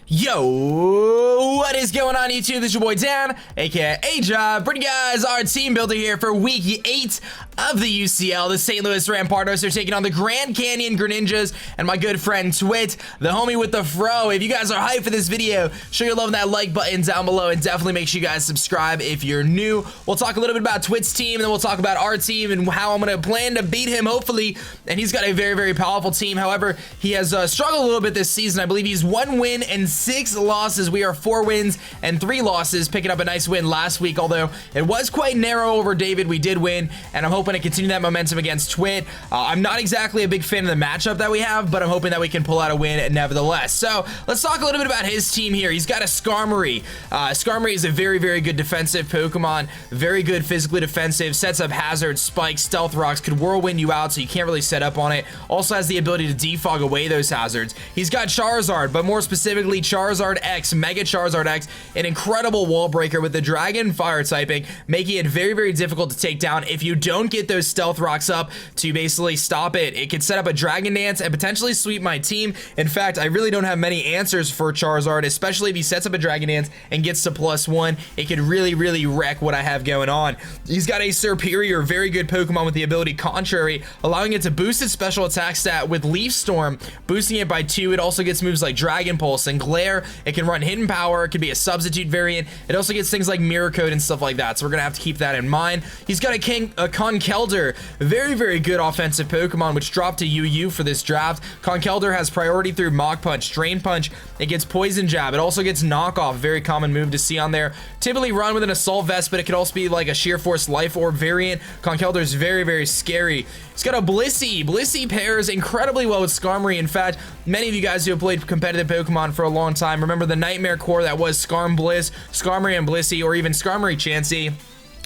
Yo, what is going on YouTube? This is your boy Dan, aka aDrive. Bringing you guys our team builder here for week 8 of the UCL. The St. Louis Rampardos are taking on the Grand Canyon Greninjas and my good friend Twit, the homie with the fro. If you guys are hyped for this video, show your love on that like button down below and definitely make sure you guys subscribe if you're new. We'll talk a little bit about Twit's team and then we'll talk about our team and how I'm going to plan to beat him, hopefully. And he's got a very, very powerful team. However, he has struggled a little bit this season. I believe he's 1 win and 6 losses. We are 4 wins and 3 losses, picking up a nice win last week, although it was quite narrow over David. We did win, and I'm hoping to continue that momentum against Twit. I'm not exactly a big fan of the matchup that we have, but I'm hoping that we can pull out a win nevertheless. So let's talk a little bit about his team here. He's got a Skarmory. Skarmory is a very, very good defensive Pokemon, very good physically defensive, sets up hazards, spikes, stealth rocks, could whirlwind you out so you can't really set up on it. Also has the ability to defog away those hazards. He's got Charizard, but more specifically Charizard X, Mega Charizard X, an incredible wall breaker with the Dragon Fire typing, making it very, very difficult to take down. If you don't get those stealth rocks up to basically stop it, it could set up a Dragon Dance and potentially sweep my team. In fact, I really don't have many answers for Charizard, especially if he sets up a Dragon Dance and gets to +1. It could really, really wreck what I have going on. He's got a superior, very good Pokemon with the ability Contrary, allowing it to boost its special attack stat with Leaf Storm, boosting it by 2. It also gets moves like Dragon Pulse and Glare. It can run Hidden Power. It could be a substitute variant. It also gets things like Mirror Code and stuff like that, so we're gonna have to keep that in mind. He's got a Conkeldurr, very, very good offensive Pokemon, which dropped to UU for this draft. Conkeldurr has priority through Mach Punch, Drain Punch. It gets Poison Jab. It also gets Knockoff, very common move to see on there. Typically run with an Assault Vest, but it could also be like a Sheer Force Life Orb variant. Conkeldurr is very, very scary. He's got a Blissey. Blissey pairs incredibly well with Skarmory. In fact, many of you guys who have played competitive Pokemon for a long time remember the Nightmare core that was Bliss, Skarmory and Blissey, or even Skarmory Chansey.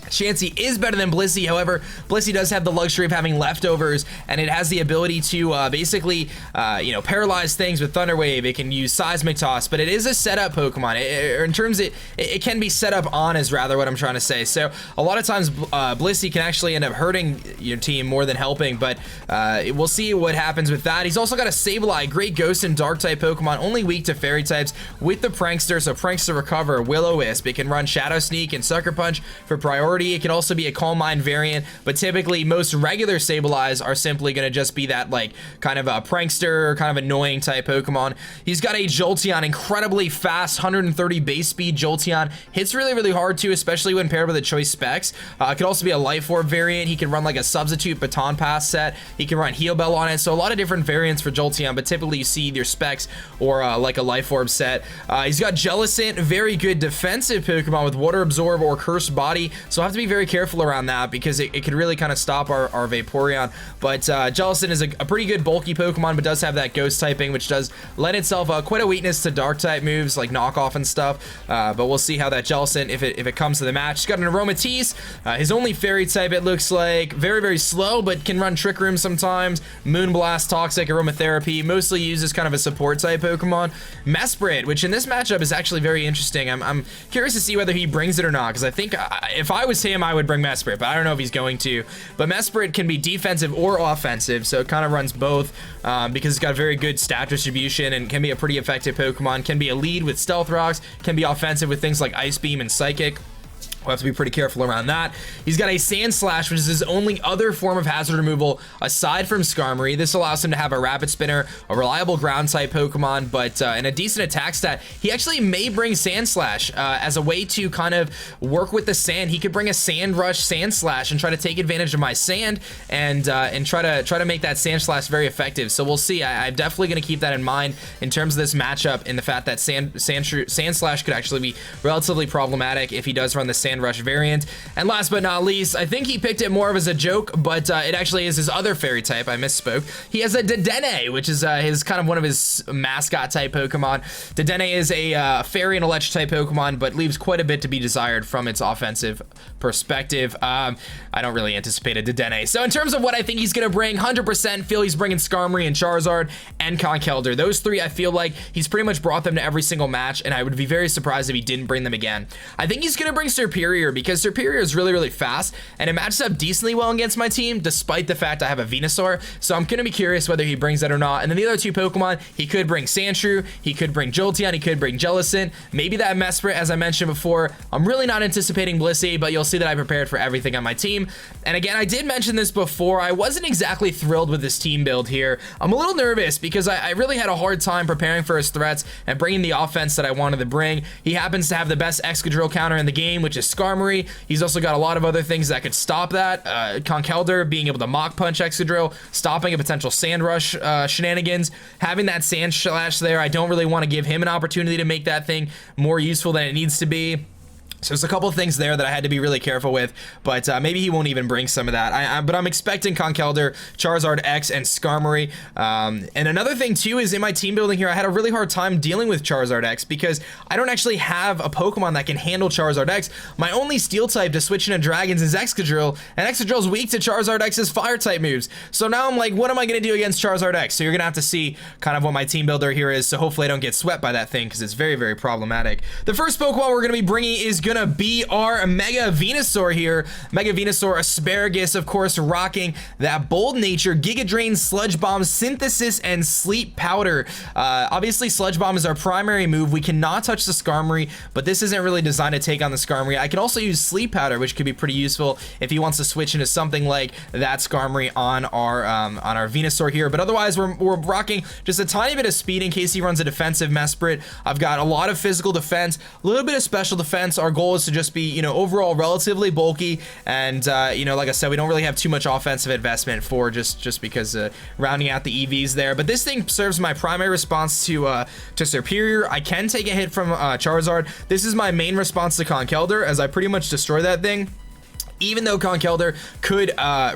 Chansey is better than Blissey. However, Blissey does have the luxury of having leftovers, and it has the ability to basically, paralyze things with Thunder Wave. It can use Seismic Toss, but it is a setup Pokemon. In terms of it can be set up on, is rather what I'm trying to say. So a lot of times, Blissey can actually end up hurting your team more than helping, but we'll see what happens with that. He's also got a Sableye, great Ghost and Dark type Pokemon, only weak to Fairy types with the Prankster, so Prankster Recover, Will-O-Wisp. It can run Shadow Sneak and Sucker Punch for priority. It can also be a Calm Mind variant, but typically most regular Sableyes are simply going to just be that like kind of a Prankster, kind of annoying type Pokemon. He's got a Jolteon, incredibly fast, 130 base speed Jolteon. Hits really, really hard too, especially when paired with a choice specs. Could also be a Life Orb variant. He can run like a substitute Baton Pass set. He can run Heal Bell on it. So a lot of different variants for Jolteon, but typically you see either specs or like a Life Orb set. He's got Jellicent, very good defensive Pokemon with Water Absorb or Cursed Body. So I have to be very careful around that because it could really kind of stop our Vaporeon. But Jellicent is a pretty good bulky Pokemon, but does have that Ghost typing, which does lend itself quite a weakness to Dark type moves like Knockoff and stuff. But we'll see how that Jellicent, if it comes to the match. He's got an Aromatisse, his only Fairy type, it looks like. Very, very slow, but can run Trick Room sometimes. Moonblast, Toxic, Aromatherapy, mostly used as kind of a support type Pokemon. Mesprit, which in this matchup is actually very interesting. I'm curious to see whether he brings it or not, because I think if I was him, I would bring Mesprit, but I don't know if he's going to. But Mesprit can be defensive or offensive, so it kind of runs both because it's got very good stat distribution and can be a pretty effective Pokemon. Can be a lead with Stealth Rocks, can be offensive with things like Ice Beam and Psychic. We'll have to be pretty careful around that. He's got a Sand Slash, which is his only other form of hazard removal aside from Skarmory. This allows him to have a Rapid Spinner, a reliable ground type Pokemon, but and a decent attack stat. He actually may bring Sand Slash as a way to kind of work with the sand. He could bring a Sand Rush, Sand Slash, and try to take advantage of my sand and try to make that Sand Slash very effective. So we'll see. I'm definitely going to keep that in mind in terms of this matchup, and the fact that Sand Slash could actually be relatively problematic if he does run the Sand Rush variant. And last but not least, I think he picked it more of as a joke, but it actually is his other fairy type. I misspoke. He has a Dedenne, which is his kind of one of his mascot type Pokemon. Dedenne is a fairy and electric type Pokemon, but leaves quite a bit to be desired from its offensive perspective. I don't really anticipate a Dedenne. So in terms of what I think he's gonna bring, 100% feel he's bringing Skarmory and Charizard and Conkeldurr. Those three, I feel like he's pretty much brought them to every single match, and I would be very surprised if he didn't bring them again. I think he's gonna bring Serperior Serperior because Serperior is really, really fast and it matches up decently well against my team, despite the fact I have a Venusaur. So I'm going to be curious whether he brings that or not. And then the other two Pokemon, he could bring Sandshrew, he could bring Jolteon, he could bring Jellicent, maybe that Mesprit, as I mentioned before. I'm really not anticipating Blissey, but you'll see that I prepared for everything on my team. And again, I did mention this before, I wasn't exactly thrilled with this team build here. I'm a little nervous because I really had a hard time preparing for his threats and bringing the offense that I wanted to bring. He happens to have the best Excadrill counter in the game, which is Skarmory. He's also got a lot of other things that could stop that. Conkeldurr being able to Mach Punch Excadrill, stopping a potential Sand Rush shenanigans, having that Sand Slash there. I don't really want to give him an opportunity to make that thing more useful than it needs to be. So there's a couple of things there that I had to be really careful with, but maybe he won't even bring some of that. But I'm expecting Conkeldurr, Charizard X, and Skarmory. And another thing too is in my team building here, I had a really hard time dealing with Charizard X because I don't actually have a Pokemon that can handle Charizard X. My only Steel type to switch into Dragons is Excadrill, and Excadrill's weak to Charizard X's Fire type moves. So now I'm like, what am I going to do against Charizard X? So you're going to have to see kind of what my team builder here is, so hopefully I don't get swept by that thing because it's very, very problematic. The first Pokemon we're going to be bringing is gonna be our Mega Venusaur here. Mega Venusaur Asparagus, of course, rocking that Bold Nature, Giga Drain, Sludge Bomb, Synthesis, and Sleep Powder. Obviously, Sludge Bomb is our primary move. We cannot touch the Skarmory, but this isn't really designed to take on the Skarmory. I can also use Sleep Powder, which could be pretty useful if he wants to switch into something like that Skarmory on our Venusaur here. But otherwise, we're rocking just a tiny bit of speed in case he runs a defensive Mesprit. I've got a lot of physical defense, a little bit of special defense. Our goal is to just be, you know, overall relatively bulky, and you know, like I said, we don't really have too much offensive investment for just because rounding out the EVs there. But this thing serves my primary response to Serperior. I can take a hit from Charizard. This is my main response to Conkeldurr, as I pretty much destroy that thing. Even though Conkeldurr could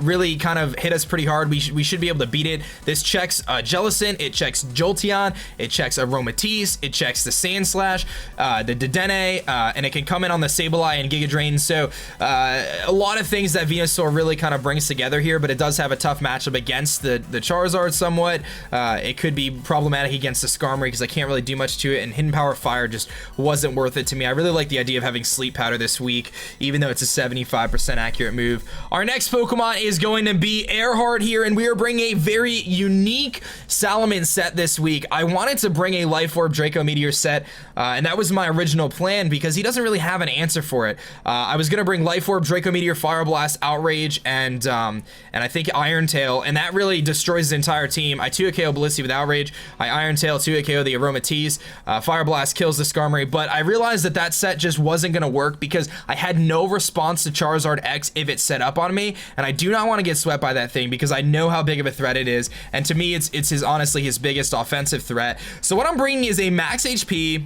really kind of hit us pretty hard, we should be able to beat it. This checks Jellicent, it checks Jolteon, it checks Aromatisse, it checks the Sand Slash, the Dedenne, and it can come in on the Sableye and Giga Drain. So a lot of things that Venusaur really kind of brings together here, but it does have a tough matchup against the Charizard somewhat. It could be problematic against the Skarmory because I can't really do much to it, and Hidden Power Fire just wasn't worth it to me. I really like the idea of having Sleep Powder this week, even though it's a 75% accurate move. Our next Pokemon is going to be Earhart here, and we are bringing a very unique Salamence set this week. I wanted to bring a Life Orb Draco Meteor set, and that was my original plan because he doesn't really have an answer for it. I was gonna bring Life Orb, Draco Meteor, Fire Blast, Outrage, and I think Iron Tail, and that really destroys the entire team. I 2 KO Blissey with Outrage, I Iron Tail, 2 KO the Aromatisse, Fire Blast kills the Skarmory, but I realized that that set just wasn't gonna work because I had no response to Charizard X if it's set up on me, and I do not want to get swept by that thing because I know how big of a threat it is, and to me it's honestly his biggest offensive threat. So what I'm bringing is a max HP,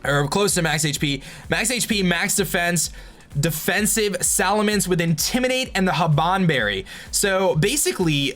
or close to max HP, max defense, defensive Salamence with Intimidate and the Habanberry. So basically,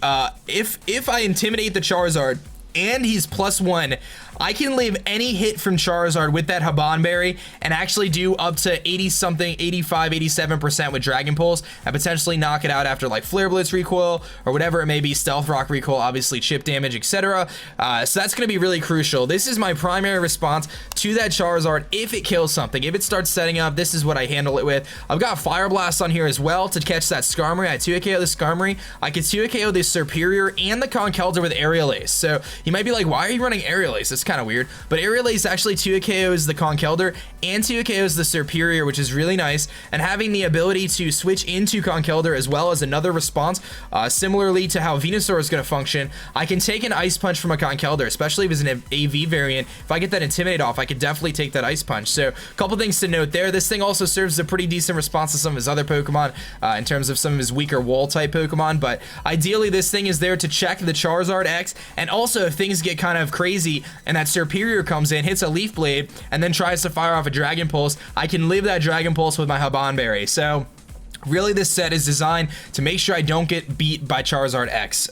if I intimidate the Charizard and he's +1, I can leave any hit from Charizard with that Habanberry and actually do up to 80 something, 85, 87% with Dragon Pulse and potentially knock it out after like Flare Blitz recoil or whatever it may be, Stealth Rock recoil, obviously chip damage, etc. So that's going to be really crucial. This is my primary response to that Charizard if it kills something. If it starts setting up, this is what I handle it with. I've got Fire Blast on here as well to catch that Skarmory. I 2 KO the Skarmory. I can 2 KO the Serperior and the Conkeldurr with Aerial Ace. So you might be like, why are you running Aerial Ace? It's kind of weird, but Aerial Ace actually 2 KOs the Conkeldurr and 2 KOs the Serperior, which is really nice, and having the ability to switch into Conkeldurr as well as another response, similarly to how Venusaur is going to function. I can take an Ice Punch from a Conkeldurr, especially if it's an AV variant. If I get that Intimidate off, I could definitely take that Ice Punch. So a couple things to note there. This thing also serves a pretty decent response to some of his other Pokemon in terms of some of his weaker wall type Pokemon, but ideally this thing is there to check the Charizard X, and also if things get kind of crazy and that Serperior comes in, hits a Leaf Blade, and then tries to fire off a Dragon Pulse, I can live that Dragon Pulse with my Habanberry. So Really, this set is designed to make sure I don't get beat by Charizard X.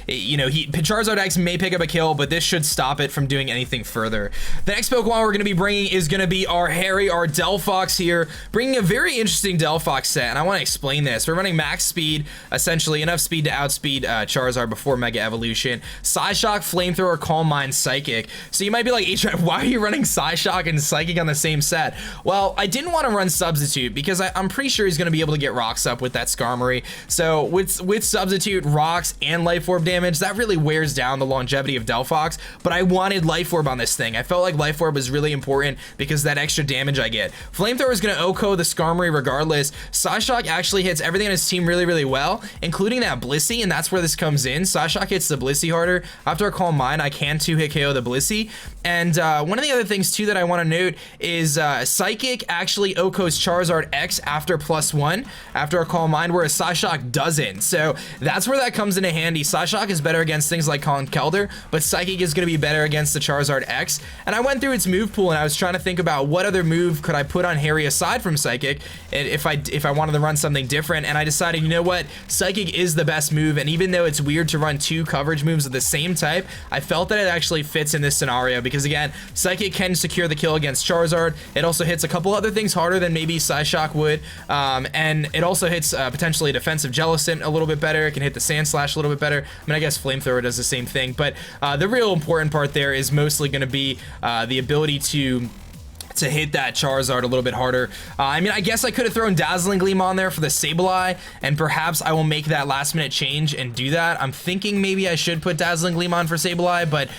You know, Charizard X may pick up a kill, but this should stop it from doing anything further. The next Pokemon we're going to be bringing is going to be our Delphox here, bringing a very interesting Delphox set, and I want to explain this. We're running max speed, essentially enough speed to outspeed Charizard before Mega Evolution. Psyshock, Flamethrower, Calm Mind, Psychic. So you might be like, aDrive, why are you running Psyshock and Psychic on the same set? Well, I didn't want to run Substitute because I'm pretty sure he's going to be able to get rocks up with that Skarmory. So with Substitute, rocks, and Life Orb damage, that really wears down the longevity of Delphox, but I wanted Life Orb on this thing. I felt like Life Orb was really important because that extra damage I get. Flamethrower is going to OHKO the Skarmory regardless. Psyshock actually hits everything on his team really, really well, including that Blissey, and that's where this comes in. Psyshock hits the Blissey harder. After a Calm Mind, I can 2-hit KO the Blissey. And one of the other things too that I want to note is Psychic actually OHKOs Charizard X after +1, after a Calm Mind, whereas Psyshock doesn't. So that's where that comes into handy. Psyshock is better against things like Conkeldurr, but Psychic is going to be better against the Charizard X. And I went through its move pool and I was trying to think about what other move could I put on Harry aside from Psychic, and if I wanted to run something different, and I decided, you know what, Psychic is the best move, and even though it's weird to run 2 coverage moves of the same type, I felt that it actually fits in this scenario because, again, Psychic can secure the kill against Charizard. It also hits a couple other things harder than maybe Psyshock would, and it also hits potentially defensive Jellicent a little bit better. It can hit the Sand Slash a little bit better. I mean, I guess Flamethrower does the same thing, but the real important part there is mostly going to be the ability to hit that Charizard a little bit harder. I mean, I guess I could have thrown Dazzling Gleam on there for the Sableye, and perhaps I will make that last minute change and do that. I'm thinking maybe I should put Dazzling Gleam on for Sableye, but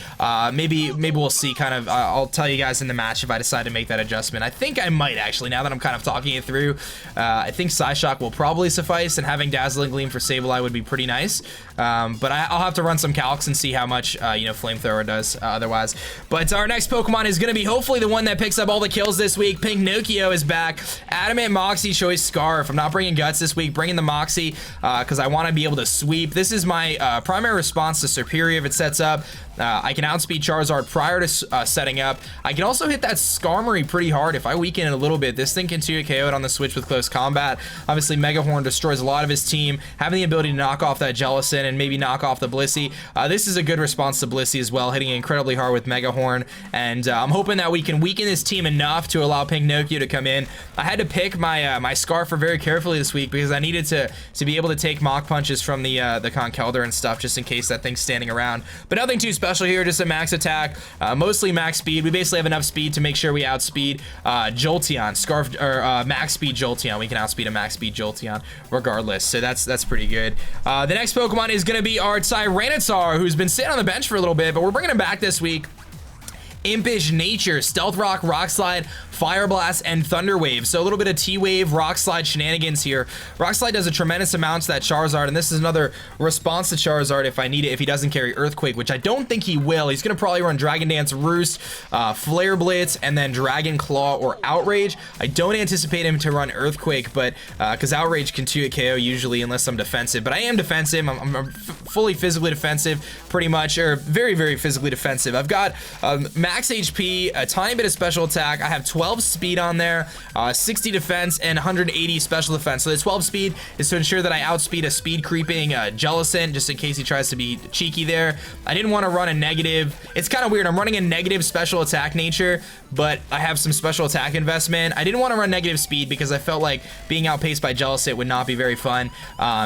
maybe we'll see. Kind of, I'll tell you guys in the match if I decide to make that adjustment. I think I might actually, now that I'm kind of talking it through. I think Psyshock will probably suffice, and having Dazzling Gleam for Sableye would be pretty nice. But I'll have to run some calcs and see how much you know, Flamethrower does otherwise. But our next Pokemon is going to be hopefully the one that picks up all the kills this week. Pinocchio is back. Adamant Moxie Choice Scarf. I'm not bringing Guts this week, bringing the Moxie because I want to be able to sweep. This is my primary response to Superior if it sets up. I can outspeed Charizard prior to setting up. I can also hit that Skarmory pretty hard. If I weaken it a little bit, this thing can 2-hit KO it on the switch with close combat. Obviously, Mega Horn destroys a lot of his team. Having the ability to knock off that Jellicent and maybe knock off the Blissey. This is a good response to Blissey as well, hitting incredibly hard with Mega Horn. And I'm hoping that we can weaken this team enough to allow Pinocchio to come in. I had to pick my my Scarfer very carefully this week because I needed to be able to take Mach Punches from the Conkeldurr and stuff, just in case that thing's standing around. But nothing too special here, just a max attack, mostly max speed. We basically have enough speed to make sure we outspeed Jolteon, max speed Jolteon. We can outspeed a max speed Jolteon regardless, so that's pretty good. The next Pokemon is going to be our Tyranitar, who's been sitting on the bench for a little bit, but we're bringing him back this week. Impish Nature, Stealth Rock, Rock Slide, Fire Blast, and Thunder Wave. So a little bit of T-Wave, Rock Slide shenanigans here. Rock Slide does a tremendous amount to that Charizard, and this is another response to Charizard if I need it, if he doesn't carry Earthquake, which I don't think he will. He's going to probably run Dragon Dance, Roost, Flare Blitz, and then Dragon Claw or Outrage. I don't anticipate him to run Earthquake, but because Outrage can 2-hit KO usually unless I'm defensive. But I am defensive. I'm fully physically defensive, pretty much, or very, very physically defensive. I've got max HP, a tiny bit of special attack. I have 12 speed on there, 60 defense, and 180 special defense. So the 12 speed is to ensure that I outspeed a speed creeping Jellicent, just in case he tries to be cheeky there. I didn't want to run a negative. It's kind of weird. I'm running a negative special attack nature, but I have some special attack investment. I didn't want to run negative speed because I felt like being outpaced by Jellicent would not be very fun,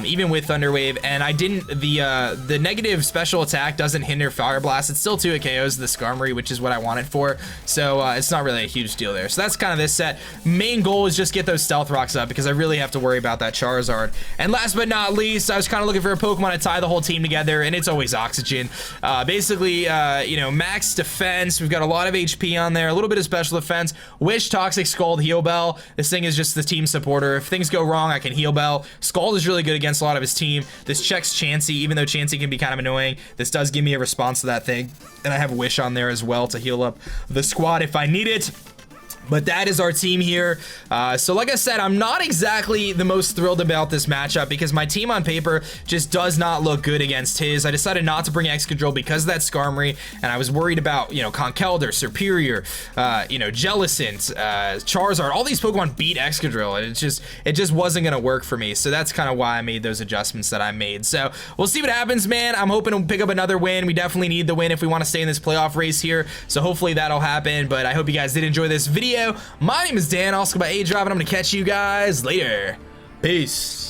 even with Thunder Wave. And I didn't, the negative special attack doesn't hinder Fire Blast. It's still 2-hit KOs the Skarmory, which is what I want it for. So it's not really a huge deal there. So that's kind of this set. Main goal is just get those Stealth Rocks up because I really have to worry about that Charizard. And last but not least, I was kind of looking for a Pokemon to tie the whole team together, and it's always Oxygen. Basically, you know, max defense. We've got a lot of HP on there, a little bit of special defense. Wish, Toxic, Scald, Heal Bell. This thing is just the team supporter. If things go wrong, I can Heal Bell. Scald is really good against a lot of his team. This checks Chansey, even though Chansey can be kind of annoying. This does give me a response to that thing. And I have Wish on there as well to heal up the squad if I need it. But that is our team here. So like I said, I'm not exactly the most thrilled about this matchup because my team on paper just does not look good against his. I decided not to bring Excadrill because of that Skarmory, and I was worried about, you know, Conkeldurr, Serperior, you know, Jellicent, Charizard. All these Pokemon beat Excadrill, and it just wasn't gonna work for me. So that's kind of why I made those adjustments that I made. So we'll see what happens, man. I'm hoping to pick up another win. We definitely need the win if we want to stay in this playoff race here. So hopefully that'll happen. But I hope you guys did enjoy this video. My name is Dan, also by aDrive, and I'm gonna catch you guys later. Peace.